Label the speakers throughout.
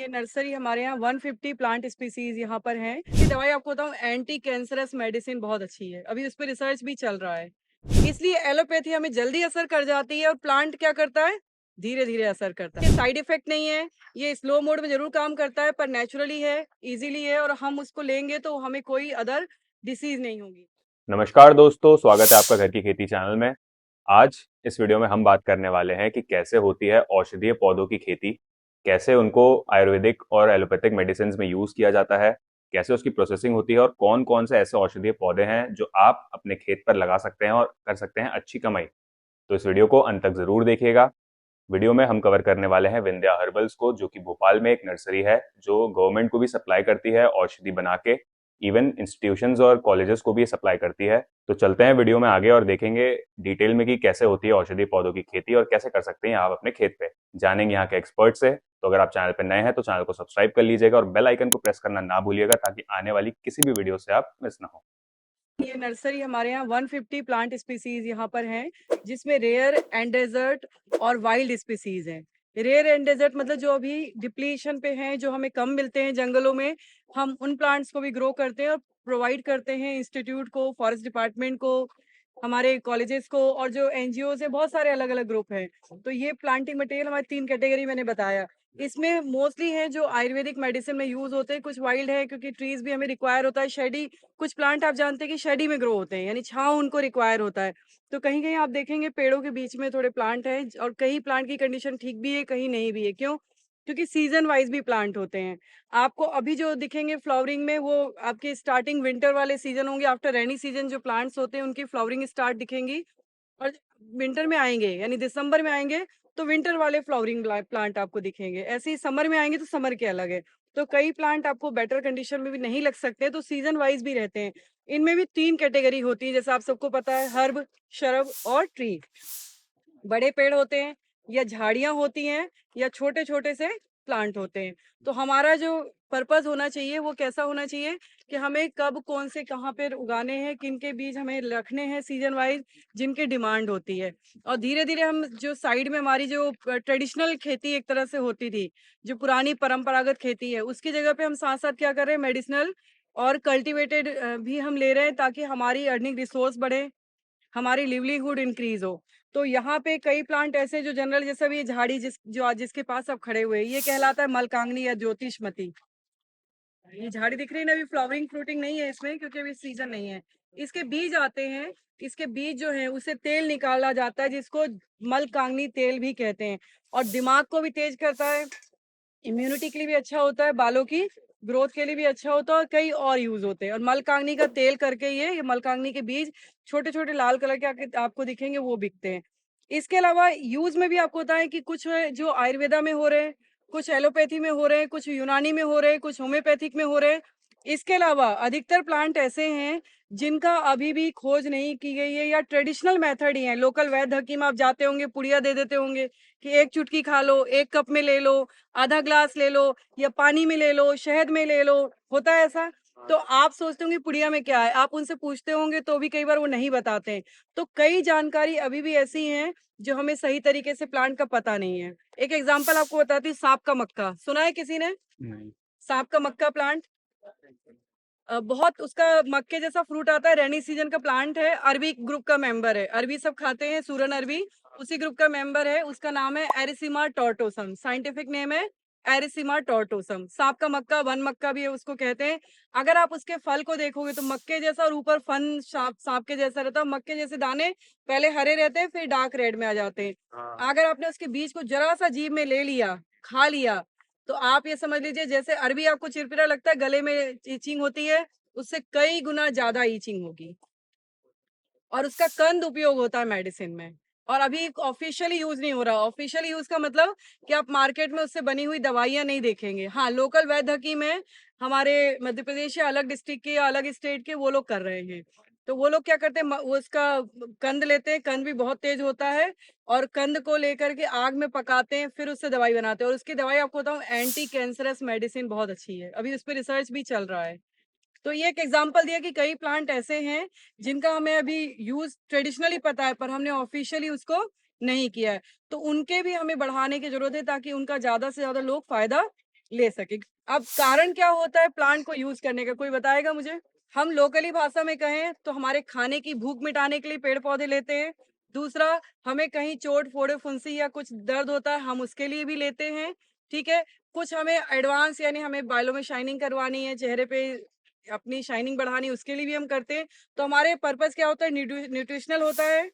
Speaker 1: ये नर्सरी हमारे यहाँ 150 प्लांट स्पीसीज यहाँ पर हैं। ये दवाई आपको बताऊँ, एंटी कैंसरस मेडिसिन बहुत अच्छी है। अभी उस पर रिसर्च भी चल रहा है। इसलिए एलोपैथी हमें जल्दी असर कर जाती है और प्लांट क्या करता है, धीरे धीरे असर करता है। ये साइड इफेक्ट नहीं है, ये स्लो मोड में जरूर काम करता है, पर नेचुरली है, इजीली है, और हम उसको लेंगे तो हमें कोई अदर डिसीज नहीं होगी।
Speaker 2: नमस्कार दोस्तों, स्वागत है आपका घर की खेती चैनल में। आज इस वीडियो में हम बात करने वाले हैं कि कैसे होती है औषधीय पौधों की खेती, कैसे उनको आयुर्वेदिक और एलोपैथिक मेडिसिन में यूज किया जाता है, कैसे उसकी प्रोसेसिंग होती है और कौन कौन से ऐसे औषधीय पौधे हैं जो आप अपने खेत पर लगा सकते हैं और कर सकते हैं अच्छी कमाई। तो इस वीडियो को अंत तक जरूर देखिएगा। वीडियो में हम कवर करने वाले हैं विंध्या हर्बल्स को, जो कि भोपाल में एक नर्सरी है जो गवर्नमेंट को भी सप्लाई करती है औषधि बना के, इवन इंस्टीट्यूशंस और कॉलेजेस को भी सप्लाई करती है। तो चलते हैं वीडियो में आगे और देखेंगे डिटेल में कि कैसे होती है औषधि पौधों की खेती और कैसे कर सकते हैं आप अपने खेत पे। जानेंगे यहाँ के एक्सपर्ट से। तो अगर आप चैनल पर नए हैं तो चैनल को सब्सक्राइब कर लीजिएगा और बेल आइकन को प्रेस करना ना भूलिएगा, ताकि आने वाली किसी भी वीडियो से आप मिस ना हो।
Speaker 1: ये नर्सरी हमारे यहाँ 150 प्लांट स्पीसीज यहाँ पर हैं, जिसमें रेयर एंड डेजर्ट और वाइल्ड स्पीसीज हैं। रेयर एंड डेजर्ट मतलब जो अभी डिप्लीशन पे हैं, जो हमें कम मिलते हैं जंगलों में, हम उन प्लांट्स को भी ग्रो करते हैं और प्रोवाइड करते हैं इंस्टीट्यूट को, फॉरेस्ट डिपार्टमेंट को, हमारे कॉलेजेस को, और जो एनजीओ है, बहुत सारे अलग अलग ग्रुप हैं। तो ये प्लांटिंग मटेरियल हमारी 3 कैटेगरी मैंने बताया। इसमें मोस्टली है जो आयुर्वेदिक मेडिसिन में यूज होते हैं, कुछ वाइल्ड है क्योंकि ट्रीज भी हमें रिक्वायर होता है। शेडी, कुछ प्लांट आप जानते हैं कि शेडी में ग्रो होते हैं, यानी छांव उनको रिक्वायर होता है। तो कहीं कहीं आप देखेंगे पेड़ों के बीच में थोड़े प्लांट हैं, और कहीं प्लांट की कंडीशन ठीक भी है, कहीं नहीं भी है। क्यों? क्योंकि सीजन वाइज भी प्लांट होते हैं। आपको अभी जो दिखेंगे फ्लावरिंग में, वो आपके स्टार्टिंग विंटर वाले सीजन होंगे। आफ्टर रेनी सीजन जो प्लांट्स होते हैं उनकी फ्लावरिंग स्टार्ट दिखेंगी, और विंटर में आएंगे यानी दिसंबर में आएंगे तो विंटर वाले फ्लावरिंग प्लांट आपको दिखेंगे। ऐसे ही समर में आएंगे तो समर के अलग है। तो कई प्लांट आपको बेटर कंडीशन में भी नहीं लग सकते, तो सीजन वाइज भी रहते हैं। इनमें भी 3 कैटेगरी होती है, जैसा आप सबको पता है, हर्ब, शरब और ट्री। बड़े पेड़ होते हैं, या झाड़ियां होती हैं, या छोटे छोटे से प्लांट होते हैं। तो हमारा जो पर्पस होना चाहिए वो कैसा होना चाहिए कि हमें कब कौन से कहाँ पे उगाने हैं, किन के बीज हमें रखने हैं सीजन वाइज, जिनकी डिमांड होती है। और धीरे धीरे हम जो साइड में हमारी जो ट्रेडिशनल खेती एक तरह से होती थी, जो पुरानी परंपरागत खेती है, उसकी जगह पे हम साथ साथ क्या कर रहे हैं, मेडिसिनल और कल्टीवेटेड भी हम ले रहे हैं, ताकि हमारी अर्निंग रिसोर्स बढ़े, हमारी लिवलीहुड इंक्रीज हो। तो यहाँ पे कई प्लांट ऐसे जो जनरल, जैसे भी ये झाड़ी जो आज जिसके पास आप खड़े हुए हैं, ये कहलाता है मलकांगनी या ज्योतिषमती। ये झाड़ी दिख रही है ना, अभी फ्लावरिंग फ्रूटिंग नहीं है इसमें क्योंकि अभी सीजन नहीं है। इसके बीज आते हैं, इसके बीज जो है उससे तेल निकाला जाता है, जिसको मलकांगनी तेल भी कहते हैं। और दिमाग को भी तेज करता है, इम्यूनिटी के लिए भी अच्छा होता है, बालों की ग्रोथ के लिए भी अच्छा होता है, और कई और यूज होते हैं। और मलकांगनी का तेल करके ये मलकांगनी के बीज छोटे छोटे लाल कलर के आपको दिखेंगे, वो बिकते हैं। इसके अलावा यूज में भी आपको होता है कि कुछ जो आयुर्वेदा में हो रहे हैं, कुछ एलोपैथी में हो रहे हैं, कुछ यूनानी में हो रहे हैं, कुछ होम्योपैथिक में हो रहे हैं। इसके अलावा अधिकतर प्लांट ऐसे हैं जिनका अभी भी खोज नहीं की गई है, या ट्रेडिशनल मेथड ही है। लोकल वैद्य हकीम आप जाते होंगे, पुड़िया दे देते होंगे कि एक चुटकी खा लो, एक कप में ले लो, आधा ग्लास ले लो, या पानी में ले लो, शहद में ले लो, होता है ऐसा। तो आप सोचते होंगे पुड़िया में क्या है, आप उनसे पूछते होंगे तो भी कई बार वो नहीं बताते हैं। तो कई जानकारी अभी भी ऐसी हैं जो हमें सही तरीके से प्लांट का पता नहीं है। एक एग्जांपल आपको बताती हूँ, सांप का मक्का सुना है किसी ने? नहीं। सांप का मक्का प्लांट बहुत, उसका मक्के जैसा फ्रूट आता है, रेनी सीजन का प्लांट है, अरबी ग्रुप का मेंबर है, अरबी सब खाते हैं, सूरन अरबी उसी ग्रुप का मेंबर है। उसका नाम है एरिसिमा टॉर्टोसम, साइंटिफिक नेम है एरिसिमा टॉर्टोसम। सांप का मक्का, वन मक्का भी है उसको कहते हैं। अगर आप उसके फल को देखोगे तो मक्के जैसा, और ऊपर फन सांप के जैसा रहता है। मक्के जैसे दाने पहले हरे रहते हैं, फिर डार्क रेड में आ जाते हैं। अगर आपने उसके बीज को जरा सा जीभ में ले लिया, खा लिया, तो आप ये समझ लीजिए जैसे अरबी आपको चिरपिरा लगता है, गले में ईचिंग होती है, उससे कई गुना ज्यादा ईचिंग होगी। और उसका कंद उपयोग होता है मेडिसिन में, और अभी ऑफिशियली यूज नहीं हो रहा। ऑफिशियली यूज का मतलब कि आप मार्केट में उससे बनी हुई दवाइयां नहीं देखेंगे। हाँ, लोकल वैद्य हकीम है हमारे मध्य प्रदेश या अलग डिस्ट्रिक्ट के या अलग स्टेट के, वो लोग कर रहे हैं। तो वो लोग क्या करते हैं, वो उसका कंद लेते हैं, कंद भी बहुत तेज होता है, और कंद को लेकर के आग में पकाते हैं, फिर उससे दवाई बनाते हैं। और उसकी दवाई आपको बताऊं, एंटी कैंसरस मेडिसिन बहुत अच्छी है। अभी उस पर रिसर्च भी चल रहा है। तो ये एक एग्जांपल दिया कि कई प्लांट ऐसे हैं जिनका हमें अभी यूज ट्रेडिशनली पता है, पर हमने ऑफिशियली उसको नहीं किया है। तो उनके भी हमें बढ़ाने की जरूरत है, ताकि उनका ज्यादा से ज्यादा लोग फायदा ले सके। अब कारण क्या होता है प्लांट को यूज करने का, कोई बताएगा मुझे? हम लोकली भाषा में कहें तो हमारे खाने की भूख मिटाने के लिए पेड़ पौधे लेते हैं। दूसरा, हमें कहीं चोट फोड़े फुंसी या कुछ दर्द होता है, हम उसके लिए भी लेते हैं। ठीक है, कुछ हमें एडवांस यानी हमें बालों में शाइनिंग करवानी है, चेहरे पे अपनी शाइनिंग बढ़ानी है, उसके लिए भी हम करते हैं। तो हमारे पर्पस क्या होता है, न्यूट्रिशनल होता है,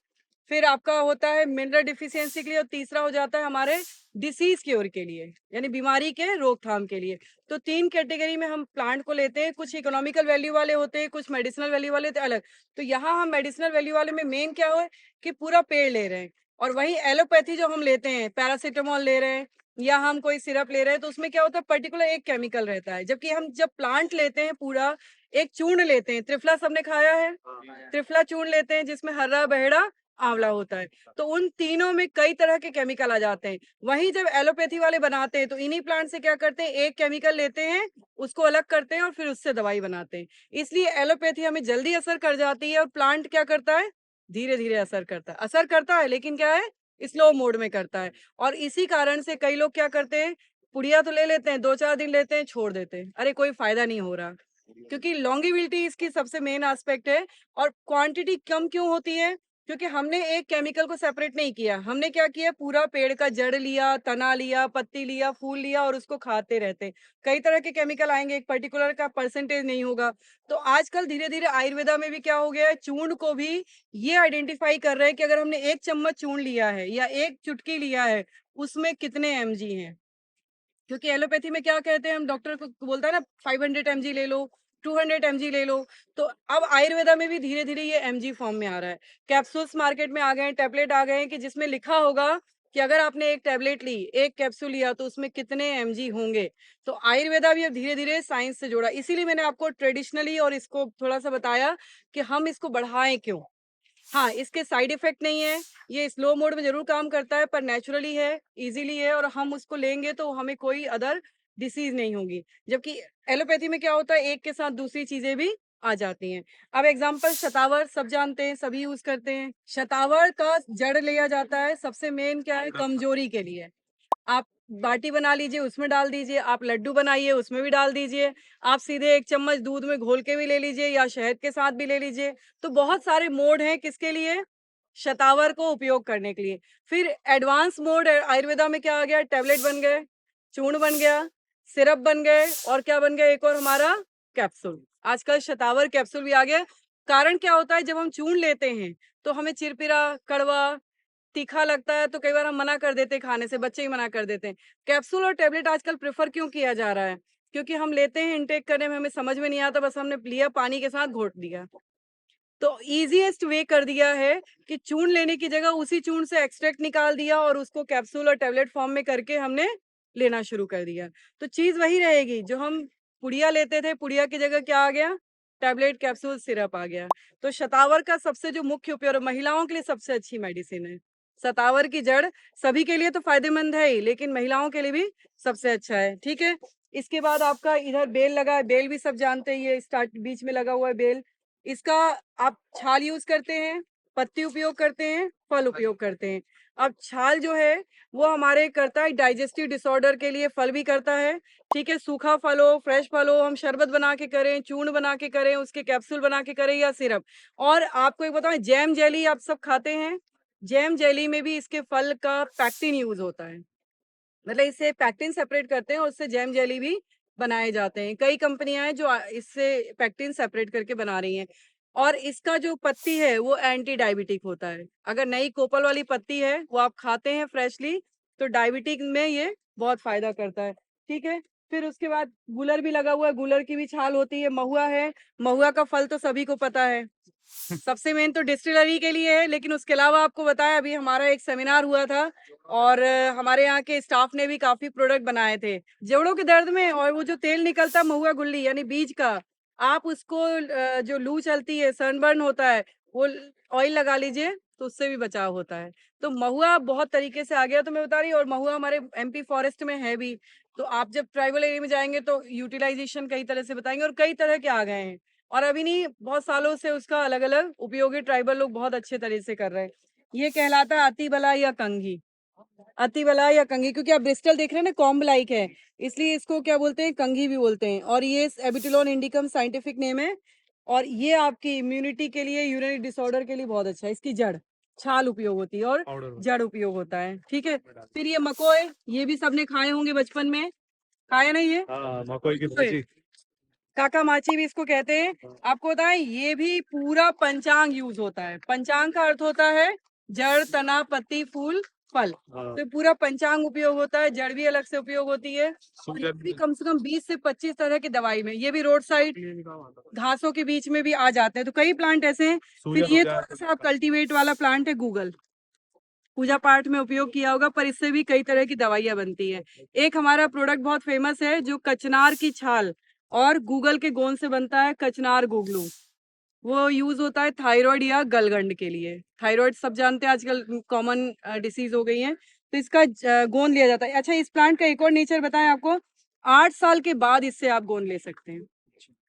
Speaker 1: फिर आपका होता है मिनरल डिफिशियंसी के लिए, और तीसरा हो जाता है हमारे डिसीज क्योर के लिए, यानी बीमारी के रोकथाम के लिए। तो 3 कैटेगरी में हम प्लांट को लेते हैं, कुछ इकोनॉमिकल वैल्यू वाले होते हैं, कुछ मेडिसिनल वैल्यू वाले होते हैं अलग। तो यहाँ हम मेडिसिनल वैल्यू वाले में मेन क्या है कि पूरा पेड़ ले रहे हैं, और वहीं एलोपैथी जो हम लेते हैं, पैरासिटामोल ले रहे हैं या हम कोई सिरप ले रहे हैं, तो उसमें क्या होता है पर्टिकुलर एक केमिकल रहता है। जबकि हम जब प्लांट लेते हैं पूरा एक चूर्ण लेते हैं, त्रिफला सबने खाया है, त्रिफला चूर्ण लेते हैं जिसमें हरा बहेड़ा आंवला होता है। तो उन तीनों में कई तरह के केमिकल आ जाते हैं। वहीं जब एलोपैथी वाले बनाते हैं तो इन्हीं प्लांट से क्या करते हैं, एक केमिकल लेते हैं, उसको अलग करते हैं और फिर उससे दवाई बनाते हैं। इसलिए एलोपैथी हमें जल्दी असर कर जाती है और प्लांट क्या करता है, धीरे धीरे असर करता है। असर करता है लेकिन क्या है, स्लो मोड में करता है। और इसी कारण से कई लोग क्या करते हैं, पुड़िया तो ले लेते हैं, 2-4 दिन लेते हैं, छोड़ देते हैं, अरे कोई फायदा नहीं हो रहा, क्योंकि लॉन्गेविलिटी इसकी सबसे मेन एस्पेक्ट है। और क्वांटिटी कम क्यों होती है, क्योंकि हमने एक केमिकल को सेपरेट नहीं किया। हमने क्या किया, पूरा पेड़ का जड़ लिया, तना लिया, पत्ती लिया, फूल लिया और उसको खाते रहते। कई तरह के केमिकल आएंगे, एक पर्टिकुलर का परसेंटेज नहीं होगा। तो आजकल धीरे धीरे आयुर्वेदा में भी क्या हो गया है, चूर्ण को भी ये आइडेंटिफाई कर रहे हैं कि अगर हमने 1 चम्मच चूर्ण लिया है या 1 चुटकी लिया है, उसमें कितने mg हैं। क्योंकि एलोपैथी में क्या कहते हैं, हम डॉक्टर को बोलता है ना 500 mg ले लो, 200 mg ले लो। तो अब आयुर्वेदा में भी धीरे धीरे ये mg फॉर्म में आ रहा है। कैप्सूल्स मार्केट में आ गए हैं, टैबलेट आ गए हैं कि जिसमें लिखा होगा कि अगर आपने एक टैबलेट ली, एक कैप्सूल लिया तो उसमें कितने mg होंगे। तो आयुर्वेदा भी अब धीरे धीरे साइंस से जोड़ा। इसीलिए मैंने आपको ट्रेडिशनली और इसको थोड़ा सा बताया कि हम इसको बढ़ाएं क्यों। हाँ, इसके साइड इफेक्ट नहीं है, ये स्लो मोड में जरूर काम करता है पर नेचुरली है, इजीली है, और हम उसको लेंगे तो हमें कोई अदर डिसीज नहीं होगी। जबकि एलोपैथी में क्या होता है, एक के साथ दूसरी चीजें भी आ जाती हैं। अब एग्जांपल शतावर सब जानते हैं, सभी यूज करते हैं। शतावर का जड़ लिया जाता है, सबसे मेन क्या है, कमजोरी के लिए। आप बाटी बना लीजिए, उसमें डाल दीजिए, आप लड्डू बनाइए, उसमें भी डाल दीजिए, आप सीधे 1 चम्मच दूध में घोल के भी ले लीजिए या शहद के साथ भी ले लीजिए। तो बहुत सारे मोड हैं किसके लिए, शतावर को उपयोग करने के लिए। फिर एडवांस मोड आयुर्वेदा में क्या आ गया, टैबलेट बन गए, चूर्ण बन गया, सिरप बन गए, और क्या बन गया, एक और हमारा कैप्सूल। आजकल शतावर कैप्सूल भी आ गया। कारण क्या होता है, जब हम चूर्ण लेते हैं तो हमें चिरपिरा, कड़वा, तीखा लगता है, तो कई बार हम मना कर देते हैं खाने से, बच्चे ही मना कर देते हैं। कैप्सूल और टैबलेट आजकल प्रेफर क्यों किया जा रहा है, क्योंकि हम लेते हैं, इनटेक करने में हमें समझ में नहीं आता, बस हमने लिया, पानी के साथ घोट दिया। तो ईजीएस्ट वे कर दिया है कि चूर्ण लेने की जगह उसी चूर्ण से एक्सट्रैक्ट निकाल दिया और उसको कैप्सूल और टैबलेट फॉर्म में करके हमने लेना शुरू कर दिया। तो चीज वही रहेगी, जो हम पुड़िया लेते थे, पुड़िया की जगह क्या आ गया, टैबलेट, कैप्सूल, सिरप आ गया। तो शतावर का सबसे जो मुख्य उपयोग, महिलाओं के लिए सबसे अच्छी मेडिसिन है शतावर की जड़। सभी के लिए तो फायदेमंद है ही, लेकिन महिलाओं के लिए भी सबसे अच्छा है। ठीक है, इसके बाद आपका इधर बेल लगा है, बेल भी सब जानते हैं, ये स्टार्ट बीच में लगा हुआ है बेल। इसका आप छाल यूज करते हैं, पत्ती उपयोग करते हैं, फल उपयोग करते हैं। अब छाल जो है वो हमारे करता है डाइजेस्टिव डिसऑर्डर के लिए, फल भी करता है। ठीक है, सूखा फल हो, फ्रेश फल हो, हम शरबत बना के करें, चूर्ण बना के करें, उसके कैप्सूल बना के करें या सिरप। और आपको एक बताएं, जैम जेली आप सब खाते हैं, जैम जेली में भी इसके फल का पैक्टिन यूज होता है। मतलब इससे पैक्टिन सेपरेट करते हैं और उससे जैम जेली भी बनाए जाते हैं। कई कंपनियां हैं जो इससे पैक्टिन सेपरेट करके बना रही हैं। और इसका जो पत्ती है वो एंटी डायबिटिक होता है। अगर नई कोपल वाली पत्ती है वो आप खाते हैं फ्रेशली, तो डायबिटिक में ये बहुत फायदा करता है। ठीक है, फिर उसके बाद गूलर भी लगा हुआ है, गूलर की भी छाल होती है। महुआ है, महुआ का फल तो सभी को पता है, सबसे मेन तो डिस्टिलरी के लिए है। लेकिन उसके अलावा आपको बताया, अभी हमारा एक सेमिनार हुआ था और हमारे यहाँ के स्टाफ ने भी काफी प्रोडक्ट बनाए थे जोड़ों के दर्द में। और वो जो तेल निकलता है महुआ गुल्ली यानी बीज का, आप उसको जो लू चलती है, सनबर्न होता है, वो ऑयल लगा लीजिए तो उससे भी बचाव होता है। तो महुआ बहुत तरीके से आ गया, तो मैं बता रही हूँ। और महुआ हमारे एमपी फॉरेस्ट में है भी, तो आप जब ट्राइबल एरिया में जाएंगे तो यूटिलाइजेशन कई तरह से बताएंगे, और कई तरह के आ गए हैं। और अभी नहीं, बहुत सालों से उसका अलग अलग उपयोगी ट्राइबल लोग बहुत अच्छे तरह से कर रहे हैं। ये कहलाता है अति बला या कंघी। अतिवला या कंघी, क्योंकि आप ब्रिस्टल देख रहे हैं ना, कॉम्ब लाइक है, इसलिए इसको क्या बोलते हैं, कंघी भी बोलते हैं। और ये एबिटिलोन इंडिकम साइंटिफिक नेम है। और ये आपकी इम्यूनिटी के लिए, यूरिनरी डिसऑर्डर के लिए बहुत अच्छा है। इसकी जड़, छाल उपयोग होती है और जड़ उपयोग होता है। ठीक है। फिर ये मकोय, ये भी सबने खाए होंगे बचपन में, खाए ना ये?
Speaker 3: मकोई की भाजी।
Speaker 1: काका माची भी इसको कहते हैं। आपको बताएं, ये भी पूरा पंचांग यूज होता है। पंचांग का अर्थ होता है जड़, तना, पत्ती, फूल, फल। तो पूरा पंचांग उपयोग होता है। जड़ भी अलग से उपयोग होती है। और ये भी कम से कम 20 से 25 तरह की दवाई में, ये भी रोड साइड घासों के बीच में भी आ जाते हैं। तो कई प्लांट ऐसे हैं। फिर ये थोड़ा सा कल्टीवेट वाला प्लांट है, गूगल, पूजा पाठ में उपयोग किया होगा, पर इससे भी कई तरह की दवाइयां बनती है। एक हमारा प्रोडक्ट बहुत फेमस है जो कचनार की छाल और गूगल के गोंद से बनता है, कचनार गुगलू। वो यूज होता है थायराइड या गलगंड के लिए। थायराइड सब जानते हैं, आजकल कॉमन डिसीज हो गई है। तो इसका गोंद लिया जाता है। अच्छा, इस प्लांट का एक और नेचर बताएं आपको, 8 साल के बाद इससे आप गोंद ले सकते हैं।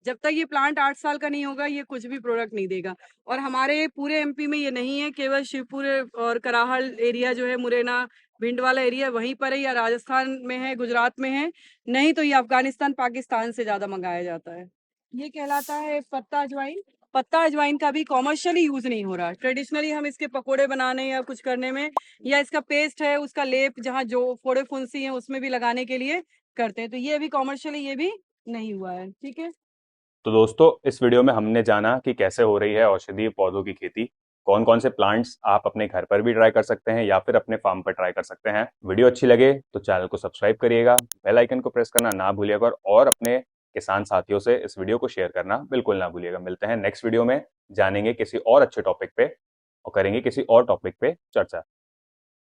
Speaker 1: जब तक ये प्लांट 8 साल का नहीं होगा, ये कुछ भी प्रोडक्ट नहीं देगा। और हमारे पूरे एमपी में ये नहीं है, केवल शिवपुर और कराहल एरिया जो है, मुरैना, भिंड वाला एरिया, वहीं पर है, या राजस्थान में है, गुजरात में है। नहीं तो ये अफगानिस्तान, पाकिस्तान से ज्यादा मंगाया जाता है। ये कहलाता है पत्ता अजवाइन। पत्ता अजवाइन का भी कॉमर्शियली यूज नहीं हो रहा। ट्रेडिशनली हम इसके पकोड़े बनाने या कुछ करने में, या इसका पेस्ट है, उसका लेप जहाँ जो फोड़े फुंसी है उसमें भी लगाने के लिए करते हैं। तो ये अभी कॉमर्शियली ये भी नहीं हुआ है। ठीक है।
Speaker 2: तो दोस्तों, इस वीडियो में हमने जाना कि कैसे हो रही है औषधीय पौधों की खेती, कौन कौन से प्लांट्स आप अपने घर पर भी ट्राई कर सकते हैं या फिर अपने फार्म पर ट्राई कर सकते हैं। वीडियो अच्छी लगे तो चैनल को सब्सक्राइब करिएगा, बेल आइकन को प्रेस करना ना भूलिएगा और अपने किसान साथियों से इस वीडियो को शेयर करना बिल्कुल ना भूलिएगा। मिलते हैं नेक्स्ट वीडियो में, जानेंगे किसी और अच्छे टॉपिक पे और करेंगे किसी और टॉपिक पे चर्चा।